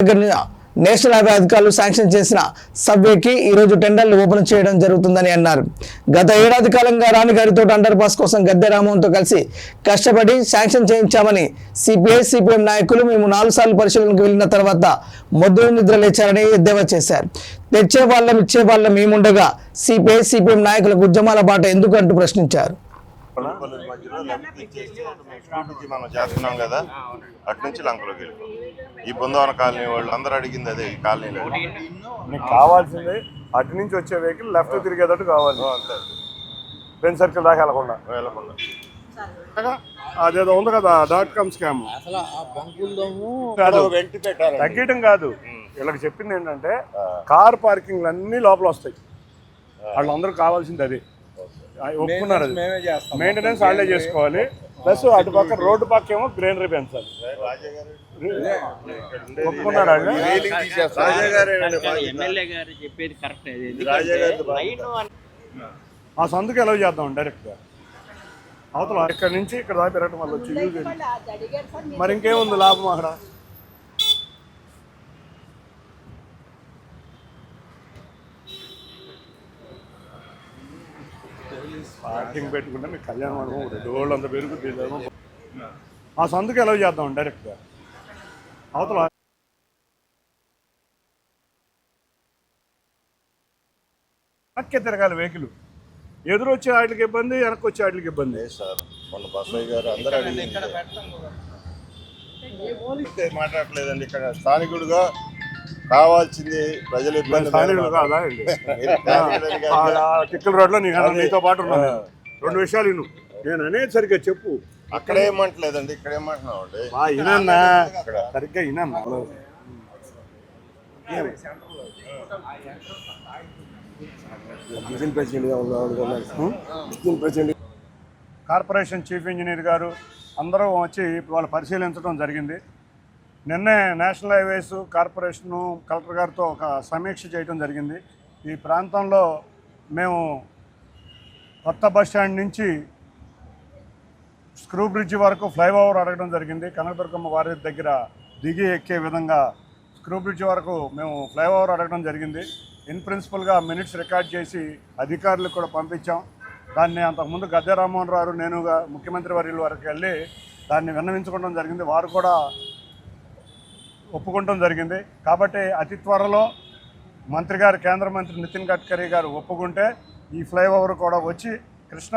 National highway అధికారులు sanction చేసిన సబ్వేకి ఈరోజు టెండర్లు ఓపెన్ చేయడం జరుగుతుందని అన్నారు. గత ఏడాది కాలంగా రాణిగారితోట అండర్ పాస్ కోసం గద్దె రామ్మోహన్తో కలిసి కష్టపడి శాంక్షన్ చేయించామని సిపిఐ సిపిఎం నాయకులు మేము 4 సార్లు పరిశీలనకు వెళ్లిన తర్వాత మొద్దు నిద్ర లేచారని ఎద్దేవా చేశారు. తెచ్చే వాళ్ళం ఇచ్చే వాళ్ళం మేముండగా సిపిఐ సిపిఎం నాయకులకు ఉద్యమాల బాట ఎందుకు అంటూ ప్రశ్నించారు. మనం చేస్తున్నాం కదా, అటు నుంచి లంకలోకి వెళ్ళిపోయి ఈ బృందావన కాలనీ వాళ్ళు అందరూ అడిగింది అదే. ఈ కాలనీలో మీకు కావాల్సింది అటు నుంచి వచ్చే వెహికల్ లెఫ్ట్ తిరిగేటట్టు కావాలి, అంతే. బెన్ సర్కిల్ దాకా వెళ్ళకుండా అదేదో ఉంది కదా .com స్కామ్, తగ్గడం కాదు. వీళ్ళకి చెప్పింది ఏంటంటే కార్ పార్కింగ్లు అన్నీ లోపల వస్తాయి, వాళ్ళందరూ కావాల్సింది అదే. ఒప్పుకున్నారు, అది మెయింటెనెన్స్ వాళ్ళే చేసుకోవాలి. ప్లస్ అటు పక్క రోడ్డు పక్క ఏమో గ్రీనరీ పెంచాలి. ఒప్పుకున్నారు వాళ్ళు. ఆ సందుకు ఎలా చేద్దాం డైరెక్ట్గా అవతల ఇక్కడ నుంచి ఇక్కడ దాకా పెరగడం వల్ల వచ్చి యూజ్ మరి ఇంకేముంది లాభం అక్కడ. పార్కింగ్ పెట్టుకుంటే మీకు కళ్యాణ మండపం 2 రోజులు అంత పెరుగుతుంది. ఆ సందుకు ఎలా చేద్దాం డైరెక్ట్గా అవతల వెనక్కి తిరగాలి వెహికల్. ఎదురు వచ్చే వాటికి ఇబ్బంది, వెనక్కి వచ్చే వాటికి ఇబ్బంది. సార్ మొన్న బసయ్య గారు అందరూ మాట్లాడలేదండి. ఇక్కడ స్థానికుడుగా కావాల్సింది ప్రజలు ఇబ్బంది. స్థానికులు కాదా టిక్కల రోడ్లో నీతో పాటు ఉన్నాను. 2 విషయాలు నేను అనేది సరిగ్గా చెప్పు. అక్కడ ఏమంటలేదండి, ఇక్కడ ఏమంటున్నావు అండి. వినన్నా సరిగ్గా వినన్నా. కార్పొరేషన్ చీఫ్ ఇంజనీర్ గారు అందరూ వచ్చి వాళ్ళు పరిశీలించడం జరిగింది. నిన్నే నేషనల్ హైవేస్ కార్పొరేషను కలెక్టర్ గారితో ఒక సమీక్ష చేయడం జరిగింది. ఈ ప్రాంతంలో మేము కొత్త బస్టాండ్ నుంచి స్క్రూ బ్రిడ్జ్ వరకు ఫ్లైఓవర్ అడగడం జరిగింది. కనకదుర్గమ్మ వారి దగ్గర దిగి ఎక్కే విధంగా స్క్రూ బ్రిడ్జ్ వరకు మేము ఫ్లైఓవర్ అడగడం జరిగింది. ఇన్ ప్రిన్సిపల్గా మినిట్స్ రికార్డ్ చేసి అధికారులకు కూడా పంపించాం. దాన్ని అంతకుముందు గద్దె రామ్మోహన్ రావు నేనుగా ముఖ్యమంత్రి వర్యుల వరకు వెళ్ళి దాన్ని విన్నవించుకోవడం జరిగింది. వారు కూడా ఒప్పుకోవడం జరిగింది. కాబట్టి అతి త్వరలో మంత్రి గారు, కేంద్ర మంత్రి నితిన్ గడ్కరీ గారు ఒప్పుకుంటే ఈ ఫ్లైఓవర్ కూడా వచ్చి కృష్ణా